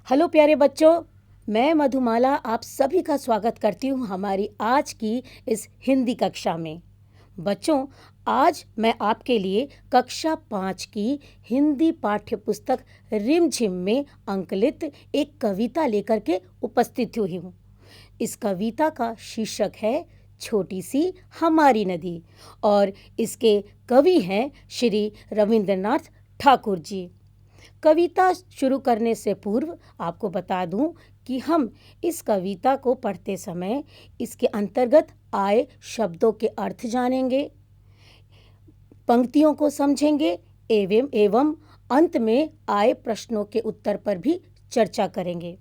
Hello प्यारे बच्चों, मैं मधुमाला आप सभी का स्वागत करती हूँ हमारी आज की इस हिंदी कक्षा में। बच्चों, आज मैं आपके लिए कक्षा 5 की हिंदी पाठ्य पुस्तक रिमझिम में अंकलित एक कविता लेकर के उपस्थित हुई हूँ। इस कविता का शीर्षक है छोटी सी हमारी नदी और इसके कवि हैं श्री रविंद्रनाथ ठाकुर जी। कविता शुरू करने से पूर्व आपको बता दूं कि हम इस कविता को पढ़ते समय इसके अंतर्गत आए शब्दों के अर्थ जानेंगे, पंक्तियों को समझेंगे एवं अंत में आए प्रश्नों के उत्तर पर भी चर्चा करेंगे।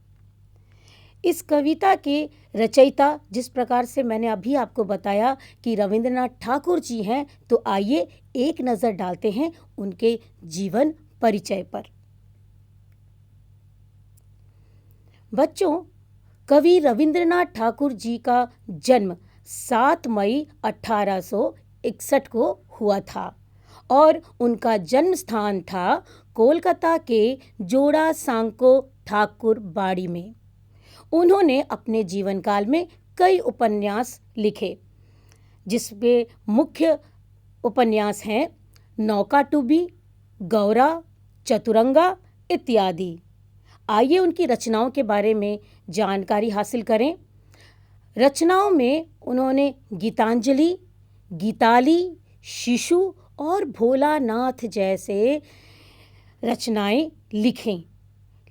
इस कविता के रचयिता जिस प्रकार से मैंने अभी आपको बताया कि रविंद्रनाथ ठाकुर जी हैं, तो आइए एक नज़र डालते हैं उनके जीवन परिचय पर। बच्चों, कवि रविंद्रनाथ ठाकुर जी का जन्म 7 मई 1861 को हुआ था और उनका जन्म स्थान था कोलकाता के जोड़ा सांको ठाकुर बाड़ी में। उन्होंने अपने जीवन काल में कई उपन्यास लिखे, जिसमें मुख्य उपन्यास हैं नौका टूबी, गौरा, चतुरंगा इत्यादि। आइए उनकी रचनाओं के बारे में जानकारी हासिल करें। रचनाओं में उन्होंने गीतांजलि, गीताली, शिशु और भोलानाथ जैसे रचनाएं लिखें।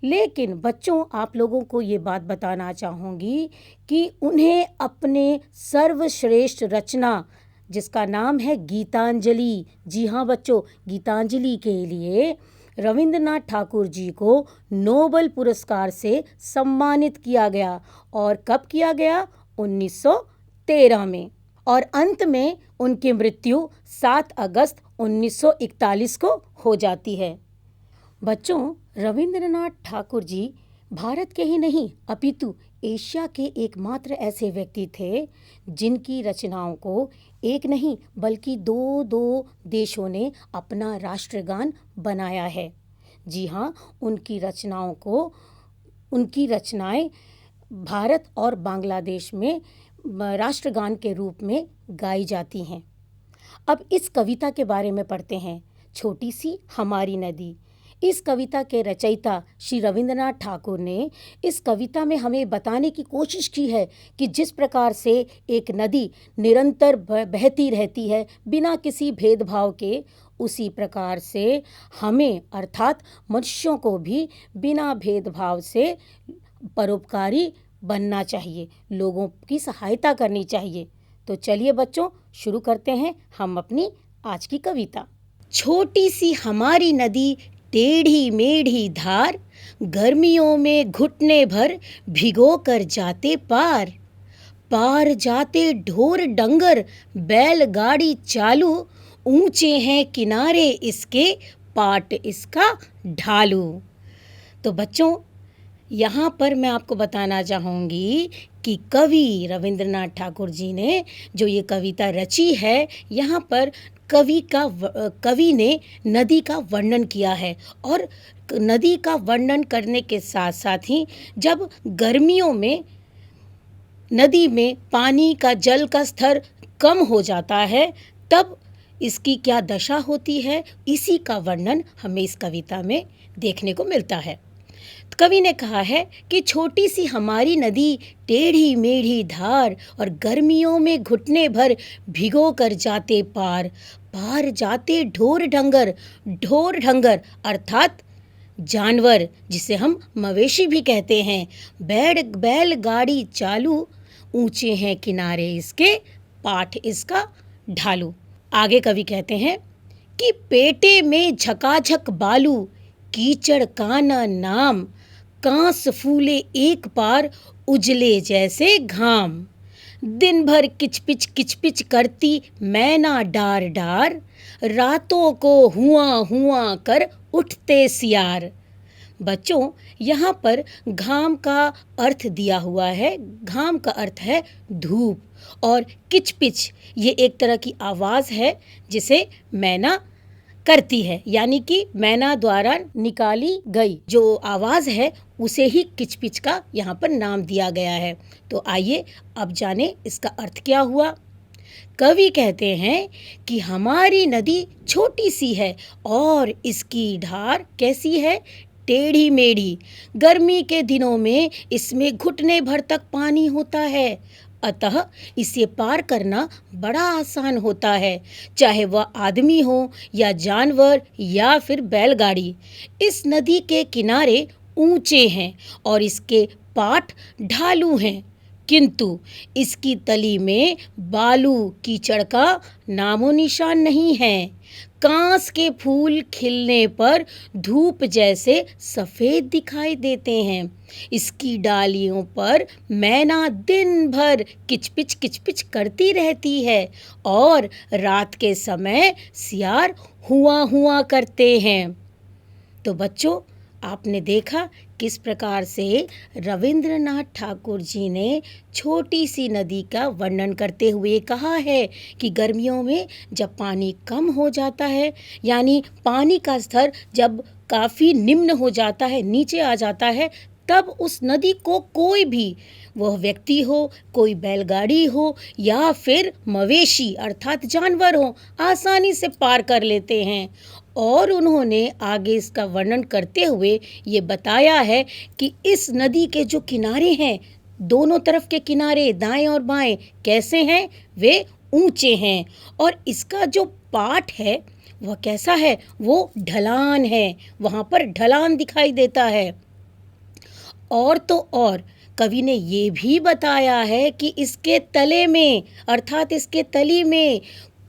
लेकिन बच्चों, आप लोगों को ये बात बताना चाहूँगी कि उन्हें अपने सर्वश्रेष्ठ रचना जिसका नाम है गीतांजलि, जी हाँ बच्चों, गीतांजलि के लिए रविंद्रनाथ ठाकुर जी को नोबेल पुरस्कार से सम्मानित किया गया। और कब किया गया? 1913 में। और अंत में उनकी मृत्यु 7 अगस्त 1941 को हो जाती है। बच्चों, रविंद्रनाथ ठाकुर जी भारत के ही नहीं अपितु एशिया के एकमात्र ऐसे व्यक्ति थे जिनकी रचनाओं को एक नहीं बल्कि दो देशों ने अपना राष्ट्रगान बनाया है। जी हाँ, उनकी रचनाएं भारत और बांग्लादेश में राष्ट्रगान के रूप में गाई जाती हैं। अब इस कविता के बारे में पढ़ते हैं, छोटी सी हमारी नदी। इस कविता के रचयिता श्री रविंद्रनाथ ठाकुर ने इस कविता में हमें बताने की कोशिश की है कि जिस प्रकार से एक नदी निरंतर बहती रहती है बिना किसी भेदभाव के, उसी प्रकार से हमें अर्थात मनुष्यों को भी बिना भेदभाव से परोपकारी बनना चाहिए, लोगों की सहायता करनी चाहिए। तो चलिए बच्चों, शुरू करते हैं हम अपनी आज की कविता। छोटी सी हमारी नदी टेढ़ी मेढ़ी धार, गर्मियों में घुटने भर भिगो कर जाते पार। पार जाते ढोर डंगर बैलगाड़ी चालू, ऊंचे हैं किनारे इसके पाट इसका ढालू। तो बच्चों, यहाँ पर मैं आपको बताना चाहूँगी कि कवि रविंद्रनाथ ठाकुर जी ने जो ये कविता रची है, यहाँ पर कवि ने नदी का वर्णन किया है। और नदी का वर्णन करने के साथ साथ ही जब गर्मियों में नदी में पानी का जल का स्तर कम हो जाता है, तब इसकी क्या दशा होती है, इसी का वर्णन हमें इस कविता में देखने को मिलता है। कवि ने कहा है कि छोटी सी हमारी नदी टेढ़ी मेढ़ी धार, और गर्मियों में घुटने भर भिगो कर जाते पार। पार जाते ढोर ढंगर अर्थात जानवर, जिसे हम मवेशी भी कहते हैं। बैलगाड़ी चालू, ऊंचे हैं किनारे इसके पाट इसका ढालू। आगे कवि कहते हैं कि पेटे में झकाझक बालू, कीचड़ काना नाम, कांस फूले एक पार उजले जैसे घाम। दिन भर किचपिच करती मैना डार डार, रातों को हुआ कर उठते सियार। बच्चों, यहाँ पर घाम का अर्थ दिया हुआ है। घाम का अर्थ है धूप, और किचपिच ये एक तरह की आवाज़ है जिसे मैना करती है, यानी कि मैना द्वारा निकाली गई जो आवाज़ है उसे ही किचपिच का यहाँ पर नाम दिया गया है। तो आइए अब जाने इसका अर्थ क्या हुआ। कवि कहते हैं कि हमारी नदी छोटी सी है और इसकी धार कैसी है, टेढ़ी मेढ़ी। गर्मी के दिनों में इसमें घुटने भर तक पानी होता है, अतः इसे पार करना बड़ा आसान होता है, चाहे वह आदमी हो या जानवर या फिर बैलगाड़ी। इस नदी के किनारे ऊंचे हैं और इसके पाट ढालू हैं, किंतु इसकी तली में बालू कीचड़ का नामो निशान नहीं है। कांस के फूल खिलने पर धूप जैसे सफ़ेद दिखाई देते हैं। इसकी डालियों पर मैना दिन भर किचपिच किचपिच करती रहती है और रात के समय सियार हुआ हुआ करते हैं। तो बच्चों, आपने देखा किस प्रकार से रविंद्रनाथ ठाकुर जी ने छोटी सी नदी का वर्णन करते हुए कहा है कि गर्मियों में जब पानी कम हो जाता है, यानी पानी का स्तर जब काफ़ी निम्न हो जाता है, नीचे आ जाता है, तब उस नदी को कोई भी, वह व्यक्ति हो, कोई बैलगाड़ी हो या फिर मवेशी अर्थात जानवर हो, आसानी से पार कर लेते हैं। और उन्होंने आगे इसका वर्णन करते हुए ये बताया है कि इस नदी के जो किनारे हैं, दोनों तरफ के किनारे दाएं और बाएं कैसे हैं, वे ऊंचे हैं और इसका जो पाट है वह कैसा है, वो ढलान है, वहाँ पर ढलान दिखाई देता है। और तो और कवि ने ये भी बताया है कि इसके तले में अर्थात इसके तली में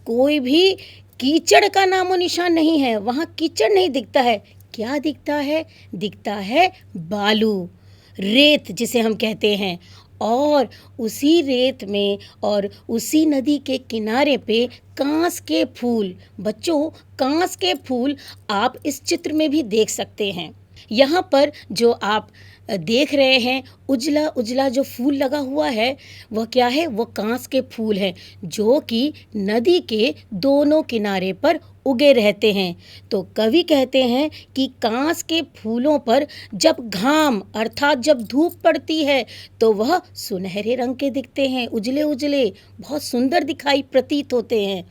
कोई भी कीचड़ का नामो निशान नहीं है, वहाँ कीचड़ नहीं दिखता है। क्या दिखता है? दिखता है बालू, रेत जिसे हम कहते हैं। और उसी रेत में और उसी नदी के किनारे पे कांस के फूल, बच्चों कांस के फूल आप इस चित्र में भी देख सकते हैं। यहाँ पर जो आप देख रहे हैं उजला उजला जो फूल लगा हुआ है वह क्या है, वह कांस के फूल हैं जो कि नदी के दोनों किनारे पर उगे रहते हैं। तो कवि कहते हैं कि कांस के फूलों पर जब घाम अर्थात जब धूप पड़ती है तो वह सुनहरे रंग के दिखते हैं, उजले उजले, बहुत सुंदर दिखाई प्रतीत होते हैं।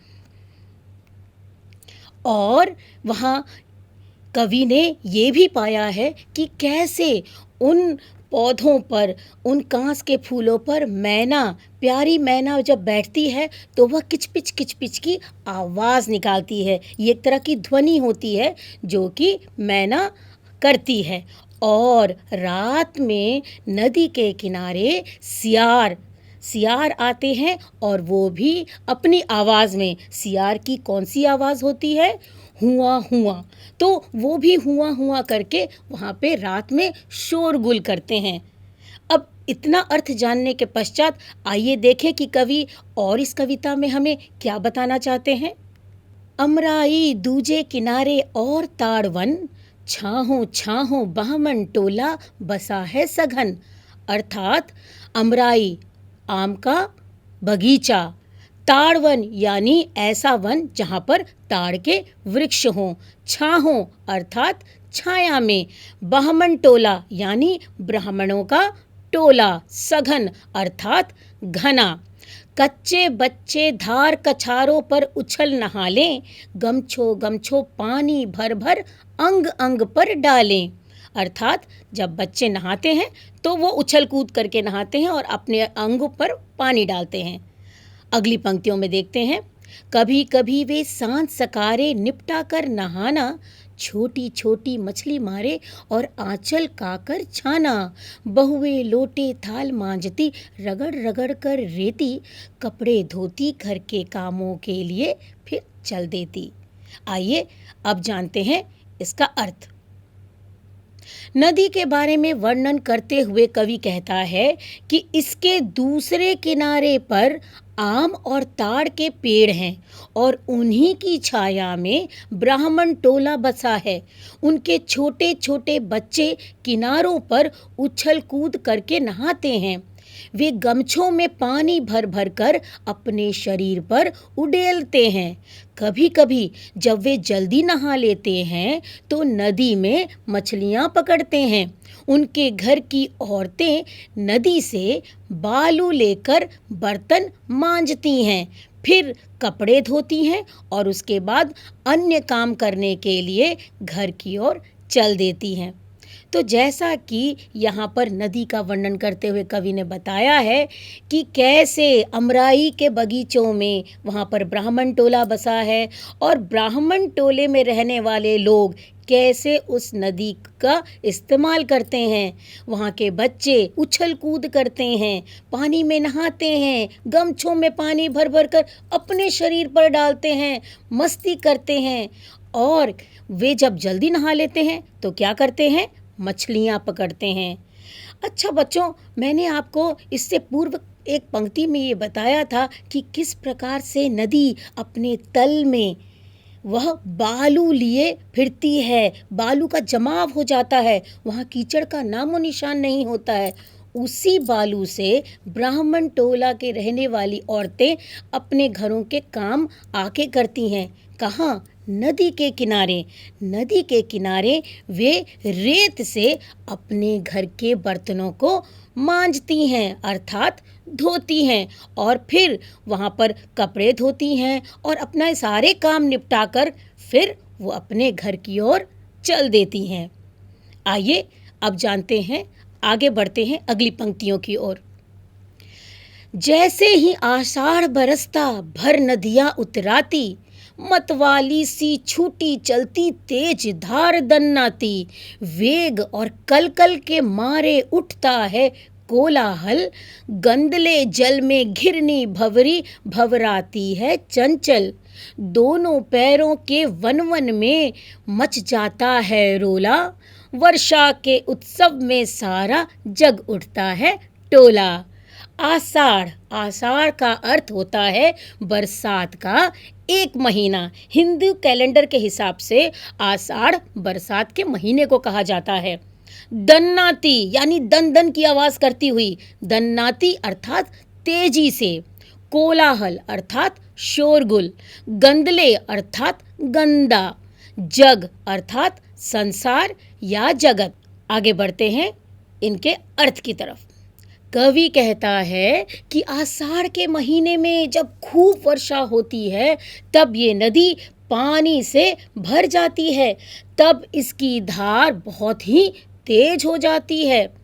और वहाँ कवि ने ये भी पाया है कि कैसे उन पौधों पर, उन कांस के फूलों पर मैना, प्यारी मैना जब बैठती है तो वह किचपिच किचपिच की आवाज़ निकालती है। ये एक तरह की ध्वनि होती है जो कि मैना करती है। और रात में नदी के किनारे सियार आते हैं और वो भी अपनी आवाज़ में, सियार की कौन सी आवाज़ होती है, हुआ हुआ, तो वो भी हुआ हुआ करके वहाँ पे रात में शोरगुल करते हैं। अब इतना अर्थ जानने के पश्चात आइए देखें कि कवि और इस कविता में हमें क्या बताना चाहते हैं। अमराई दूजे किनारे और ताड़वन, छाहों छाहों बामन टोला बसा है सघन। अर्थात अमराई आम का बगीचा, ताड़वन यानी ऐसा वन जहाँ पर ताड़ के वृक्ष हों, छाहों अर्थात छाया में, बामन टोला यानी ब्राह्मणों का टोला, सघन अर्थात घना। कच्चे बच्चे धार कछारों पर उछल नहा लें, गमछो गमछो पानी भर भर अंग अंग पर डालें। अर्थात जब बच्चे नहाते हैं तो वो उछल कूद करके नहाते हैं और अपने अंग पर पानी डालते हैं। अगली पंक्तियों में देखते हैं, कभी कभी वे सांझ सकारे निपटा कर नहाना, छोटी छोटी मछली मारे और आंचल काकर छाना। बहुए लोटे थाल मांजती, रगड़ रगड़ कर रेती, कपड़े धोती घर के कामों के लिए फिर चल देती। आइए अब जानते हैं इसका अर्थ। नदी के बारे में वर्णन करते हुए कवि कहता है कि इसके दूसरे किनारे पर आम और ताड़ के पेड़ हैं और उन्हीं की छाया में ब्राह्मण टोला बसा है। उनके छोटे छोटे बच्चे किनारों पर उछल कूद करके नहाते हैं। वे गमछों में पानी भर भर कर अपने शरीर पर उड़ेलते हैं। कभी कभी जब वे जल्दी नहा लेते हैं तो नदी में मछलियां पकड़ते हैं। उनके घर की औरतें नदी से बालू लेकर बर्तन मांजती हैं, फिर कपड़े धोती हैं और उसके बाद अन्य काम करने के लिए घर की ओर चल देती हैं। तो जैसा कि यहाँ पर नदी का वर्णन करते हुए कवि ने बताया है कि कैसे अमराई के बगीचों में वहाँ पर ब्राह्मण टोला बसा है और ब्राह्मण टोले में रहने वाले लोग कैसे उस नदी का इस्तेमाल करते हैं। वहाँ के बच्चे उछल कूद करते हैं, पानी में नहाते हैं, गमछों में पानी भर भर कर अपने शरीर पर डालते हैं, मस्ती करते हैं। और वे जब जल्दी नहा लेते हैं तो क्या करते हैं? मछलियाँ पकड़ते हैं। अच्छा बच्चों, मैंने आपको इससे पूर्व एक पंक्ति में ये बताया था कि किस प्रकार से नदी अपने तल में वह बालू लिए फिरती है, बालू का जमाव हो जाता है, वहाँ कीचड़ का नामो निशान नहीं होता है। उसी बालू से ब्राह्मण टोला के रहने वाली औरतें अपने घरों के काम आके करती हैं। कहाँ? नदी के किनारे। नदी के किनारे वे रेत से अपने घर के बर्तनों को मांजती हैं, अर्थात धोती हैं, और फिर वहाँ पर कपड़े धोती हैं और अपना सारे काम निपटाकर फिर वो अपने घर की ओर चल देती हैं। आइए अब जानते हैं, आगे बढ़ते हैं अगली पंक्तियों की ओर। जैसे ही आषाढ़ बरसता भर नदियाँ उतराती, मतवाली सी छूटी चलती तेज धार दन्नाती, वेग और कलकल के मारे उठता है कोलाहल, गंदले जल में घिरनी भंवरी भंवराती है चंचल, दोनों पैरों के वन वन में मच जाता है रोला, वर्षा के उत्सव में सारा जग उठता है टोला। आषाढ़, आषाढ़ का अर्थ होता है बरसात का एक महीना। हिंदू कैलेंडर के हिसाब से आषाढ़ बरसात के महीने को कहा जाता है। दन्नाती यानी दन दन की आवाज करती हुई, दन्नाती अर्थात तेजी से, कोलाहल अर्थात शोरगुल, गंदले अर्थात गंदा, जग अर्थात संसार या जगत। आगे बढ़ते हैं इनके अर्थ की तरफ। कवि कहता है कि आषाढ़ के महीने में जब खूब वर्षा होती है तब ये नदी पानी से भर जाती है, तब इसकी धार बहुत ही तेज हो जाती है।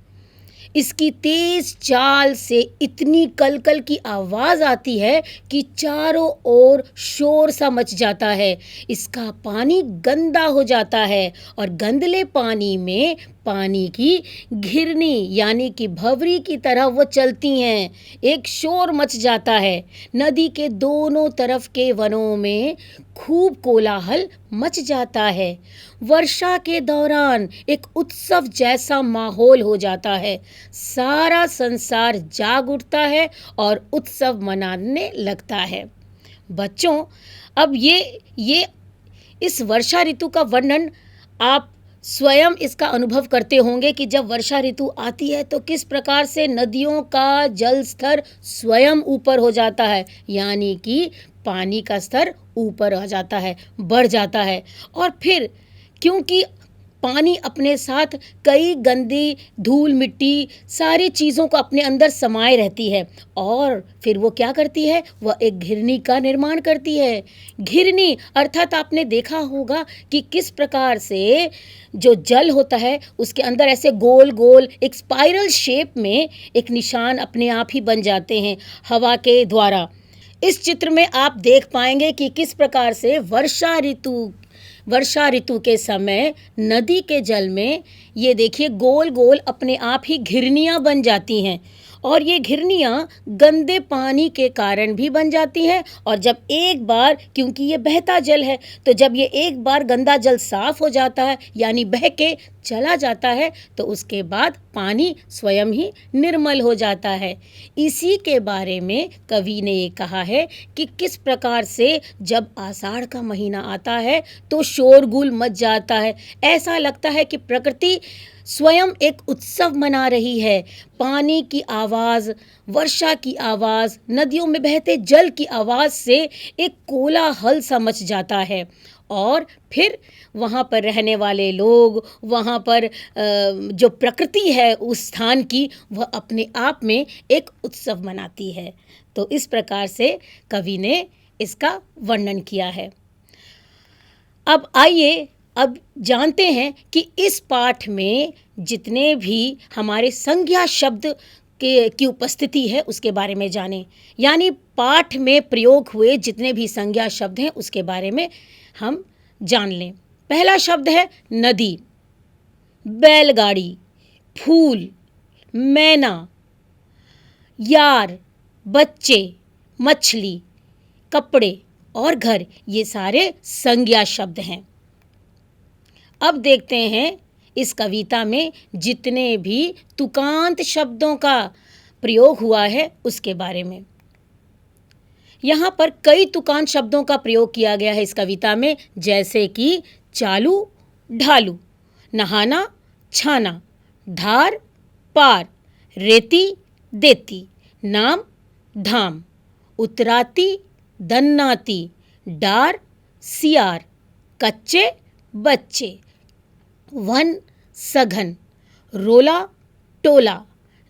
इसकी तेज चाल से इतनी कलकल की आवाज़ आती है कि चारों ओर शोर सा मच जाता है। इसका पानी गंदा हो जाता है और गंदले पानी में पानी की घिरनी यानी कि भंवरी की तरह वो चलती हैं। एक शोर मच जाता है। नदी के दोनों तरफ के वनों में खूब कोलाहल मच जाता है। वर्षा के दौरान एक उत्सव जैसा माहौल हो जाता है। सारा संसार जाग उठता है और उत्सव मनाने लगता है। बच्चों, अब ये इस वर्षा ऋतु का वर्णन आप स्वयं इसका अनुभव करते होंगे कि जब वर्षा ऋतु आती है तो किस प्रकार से नदियों का जल स्तर स्वयं ऊपर हो जाता है, यानी कि पानी का स्तर ऊपर आ जाता है, बढ़ जाता है। और फिर क्योंकि पानी अपने साथ कई गंदी धूल मिट्टी सारी चीज़ों को अपने अंदर समाये रहती है और फिर वो क्या करती है, वह एक घिरनी का निर्माण करती है। घिरनी अर्थात आपने देखा होगा कि किस प्रकार से जो जल होता है उसके अंदर ऐसे गोल गोल एक स्पाइरल शेप में एक निशान अपने आप ही बन जाते हैं हवा के द्वारा। इस चित्र में आप देख पाएंगे कि किस प्रकार से वर्षा ऋतु के समय नदी के जल में ये देखिए गोल गोल अपने आप ही घिरनियाँ बन जाती हैं और ये घिरनियाँ गंदे पानी के कारण भी बन जाती हैं। और जब एक बार, क्योंकि ये बहता जल है, तो जब ये एक बार गंदा जल साफ हो जाता है यानी बह के चला जाता है तो उसके बाद पानी स्वयं ही निर्मल हो जाता है। इसी के बारे में कवि ने ये कहा है कि किस प्रकार से जब आषाढ़ का महीना आता है तो शोरगुल मच जाता है, ऐसा लगता है कि प्रकृति स्वयं एक उत्सव मना रही है। पानी की आवाज़, वर्षा की आवाज़, नदियों में बहते जल की आवाज़ से एक कोलाहल सा मच जाता है और फिर वहाँ पर रहने वाले लोग, वहाँ पर जो प्रकृति है उस स्थान की, वह अपने आप में एक उत्सव मनाती है। तो इस प्रकार से कवि ने इसका वर्णन किया है। अब आइए अब जानते हैं कि इस पाठ में जितने भी हमारे संज्ञा शब्द की उपस्थिति है उसके बारे में जानें। यानी पाठ में प्रयोग हुए जितने भी संज्ञा शब्द हैं उसके बारे में हम जान लें। पहला शब्द है नदी, बैलगाड़ी, फूल, मैना, यार, बच्चे, मछली, कपड़े और घर, ये सारे संज्ञा शब्द हैं। अब देखते हैं इस कविता में जितने भी तुकांत शब्दों का प्रयोग हुआ है उसके बारे में। यहाँ पर कई तुकांत शब्दों का प्रयोग किया गया है इस कविता में, जैसे कि चालू, ढालू, नहाना, छाना, धार, पार, रेती, देती, नाम, धाम, उतराती, दन्नाती, डार, सियार, कच्चे, बच्चे, वन, सघन, रोला, टोला,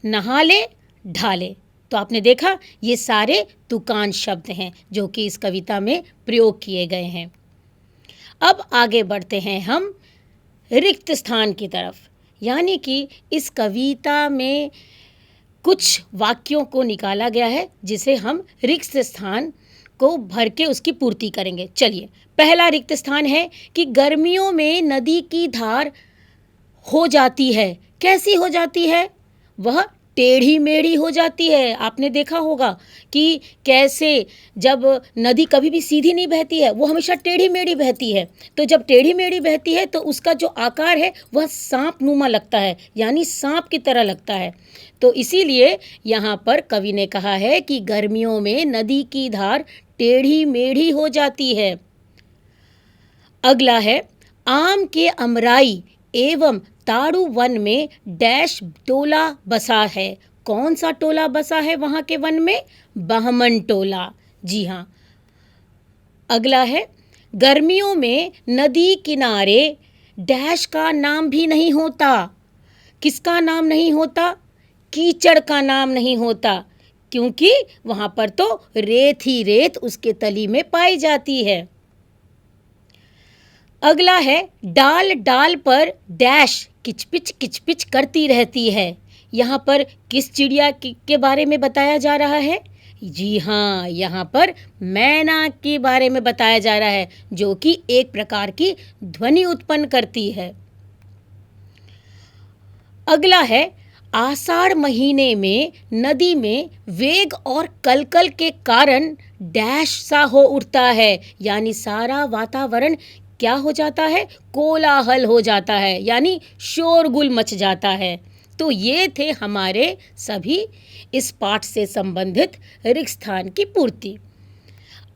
नहाले, ढाले। तो आपने देखा ये सारे तुकांत शब्द हैं जो कि इस कविता में प्रयोग किए गए हैं। अब आगे बढ़ते हैं हम रिक्त स्थान की तरफ। यानी कि इस कविता में कुछ वाक्यों को निकाला गया है जिसे हम रिक्त स्थान को भर के उसकी पूर्ति करेंगे। चलिए, पहला रिक्त स्थान है कि गर्मियों में नदी की धार हो जाती है। कैसी हो जाती है? वह टेढ़ी मेढ़ी हो जाती है। आपने देखा होगा कि कैसे जब नदी कभी भी सीधी नहीं बहती है, वो हमेशा टेढ़ी मेढ़ी बहती है। तो जब टेढ़ी मेढ़ी बहती है तो उसका जो आकार है वह सांप नुमा लगता है, यानी सांप की तरह लगता है। तो इसीलिए यहाँ पर कवि ने कहा है कि गर्मियों में नदी की धार टेढ़ी मेढ़ी हो जाती है। अगला है आम के अमराई एवं ताड़ू वन में डैश टोला बसा है। कौन सा टोला बसा है वहाँ के वन में? बहमन टोला। जी हाँ। अगला है गर्मियों में नदी किनारे डैश का नाम भी नहीं होता। किसका नाम नहीं होता? कीचड़ का नाम नहीं होता, क्योंकि वहाँ पर तो रेत ही रेत उसके तली में पाई जाती है। अगला है डाल डाल पर डैश किचपिच करती रहती है। यहाँ पर किस चिड़िया के बारे में बताया जा रहा है? जी हाँ, यहाँ पर मैना के बारे में बताया जा रहा है, जो कि एक प्रकार की ध्वनि उत्पन्न करती है। अगला है आषाढ़ महीने में नदी में वेग और कलकल के कारण डैश सा हो उठता है। यानी सारा वातावरण क्या हो जाता है? कोलाहल हो जाता है, यानी शोरगुल मच जाता है। तो ये थे हमारे सभी इस पाठ से संबंधित रिक्त स्थान की पूर्ति।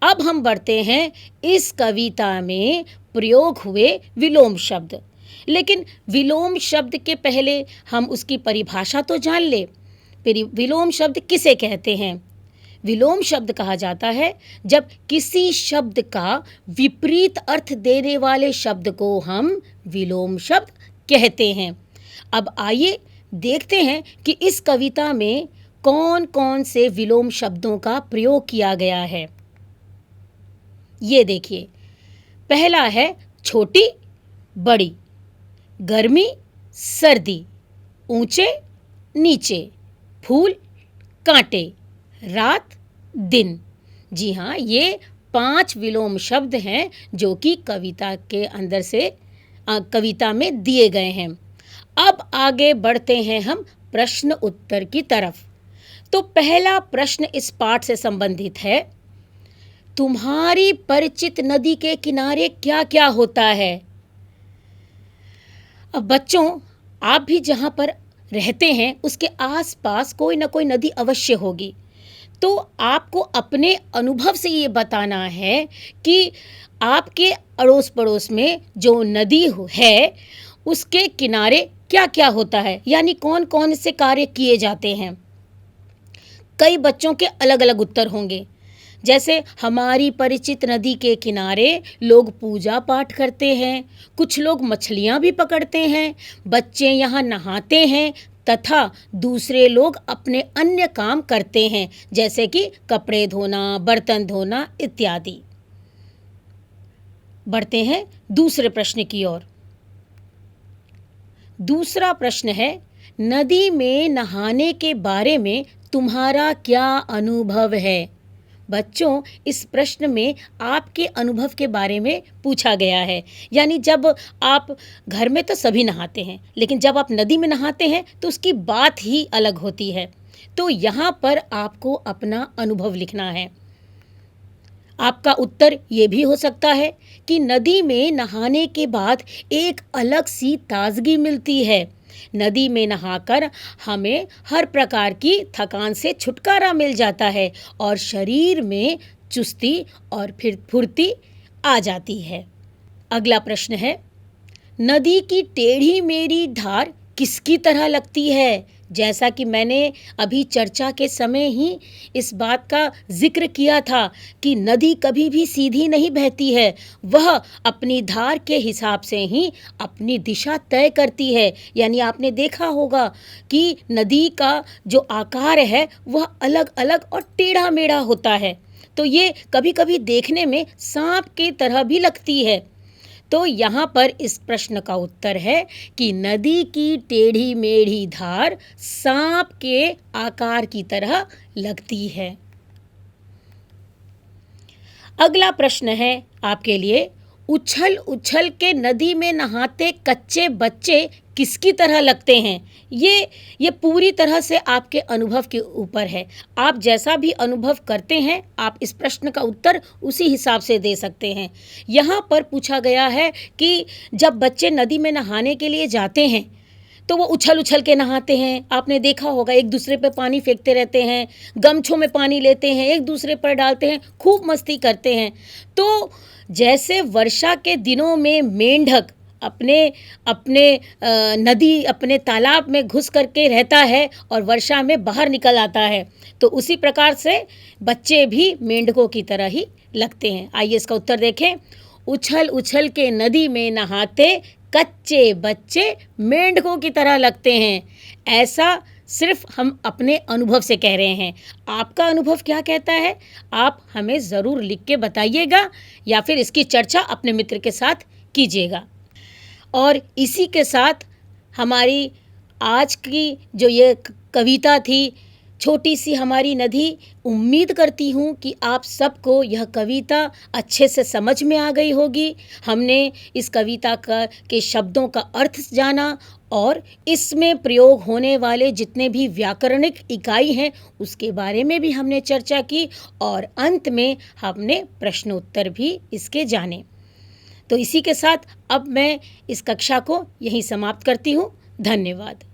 अब हम बढ़ते हैं इस कविता में प्रयोग हुए विलोम शब्द। लेकिन विलोम शब्द के पहले हम उसकी परिभाषा तो जान ले। विलोम शब्द किसे कहते हैं? विलोम शब्द कहा जाता है जब किसी शब्द का विपरीत अर्थ देने वाले शब्द को हम विलोम शब्द कहते हैं। अब आइए देखते हैं कि इस कविता में कौन कौन से विलोम शब्दों का प्रयोग किया गया है। ये देखिए, पहला है छोटी बड़ी, गर्मी सर्दी, ऊंचे नीचे, फूल कांटे, रात दिन। जी हाँ, ये 5 विलोम शब्द हैं जो कि कविता के अंदर से कविता में दिए गए हैं। अब आगे बढ़ते हैं हम प्रश्न उत्तर की तरफ। तो पहला प्रश्न इस पाठ से संबंधित है, तुम्हारी परिचित नदी के किनारे क्या क्या होता है? अब बच्चों, आप भी जहाँ पर रहते हैं उसके आसपास कोई ना कोई नदी अवश्य होगी। तो आपको अपने अनुभव से ये बताना है कि आपके अड़ोस पड़ोस में जो नदी है उसके किनारे क्या क्या होता है, यानी कौन कौन से कार्य किए जाते हैं। कई बच्चों के अलग अलग उत्तर होंगे। जैसे हमारी परिचित नदी के किनारे लोग पूजा पाठ करते हैं, कुछ लोग मछलियाँ भी पकड़ते हैं, बच्चे यहाँ नहाते हैं तथा दूसरे लोग अपने अन्य काम करते हैं जैसे कि कपड़े धोना, बर्तन धोना इत्यादि। बढ़ते हैं दूसरे प्रश्न की ओर। दूसरा प्रश्न है, नदी में नहाने के बारे में तुम्हारा क्या अनुभव है। बच्चों, इस प्रश्न में आपके अनुभव के बारे में पूछा गया है। यानी जब आप घर में तो सभी नहाते हैं, लेकिन जब आप नदी में नहाते हैं तो उसकी बात ही अलग होती है। तो यहाँ पर आपको अपना अनुभव लिखना है। आपका उत्तर ये भी हो सकता है कि नदी में नहाने के बाद एक अलग सी ताजगी मिलती है। नदी में नहाकर हमें हर प्रकार की थकान से छुटकारा मिल जाता है और शरीर में चुस्ती और फिर फुर्ती आ जाती है। अगला प्रश्न है, नदी की टेढ़ी मेढ़ी धार किसकी तरह लगती है। जैसा कि मैंने अभी चर्चा के समय ही इस बात का जिक्र किया था कि नदी कभी भी सीधी नहीं बहती है, वह अपनी धार के हिसाब से ही अपनी दिशा तय करती है। यानी आपने देखा होगा कि नदी का जो आकार है वह अलग अलग और टेढ़ा मेढ़ा होता है, तो ये कभी कभी देखने में सांप की तरह भी लगती है। तो यहाँ पर इस प्रश्न का उत्तर है कि नदी की टेढ़ी मेढ़ी धार सांप के आकार की तरह लगती है। अगला प्रश्न है आपके लिए, उछल उछल के नदी में नहाते कच्चे बच्चे किसकी तरह लगते हैं। ये पूरी तरह से आपके अनुभव के ऊपर है। आप जैसा भी अनुभव करते हैं आप इस प्रश्न का उत्तर उसी हिसाब से दे सकते हैं। यहाँ पर पूछा गया है कि जब बच्चे नदी में नहाने के लिए जाते हैं तो वो उछल उछल के नहाते हैं। आपने देखा होगा एक दूसरे पे पानी फेंकते रहते हैं, गमछों में पानी लेते हैं, एक दूसरे पर डालते हैं, खूब मस्ती करते हैं। तो जैसे वर्षा के दिनों में मेंढक अपने अपने नदी अपने तालाब में घुस करके रहता है और वर्षा में बाहर निकल आता है, तो उसी प्रकार से बच्चे भी मेंढकों की तरह ही लगते हैं। आइए इसका उत्तर देखें। उछल उछल के नदी में नहाते कच्चे बच्चे मेंढकों की तरह लगते हैं। ऐसा सिर्फ हम अपने अनुभव से कह रहे हैं। आपका अनुभव क्या कहता है, आप हमें ज़रूर लिख के बताइएगा या फिर इसकी चर्चा अपने मित्र के साथ कीजिएगा। और इसी के साथ हमारी आज की जो ये कविता थी, छोटी सी हमारी नदी, उम्मीद करती हूँ कि आप सबको यह कविता अच्छे से समझ में आ गई होगी। हमने इस कविता के शब्दों का अर्थ जाना और इसमें प्रयोग होने वाले जितने भी व्याकरणिक इकाई हैं उसके बारे में भी हमने चर्चा की और अंत में हमने प्रश्नोत्तर भी इसके जाने। तो इसी के साथ अब मैं इस कक्षा को यहीं समाप्त करती हूँ। धन्यवाद।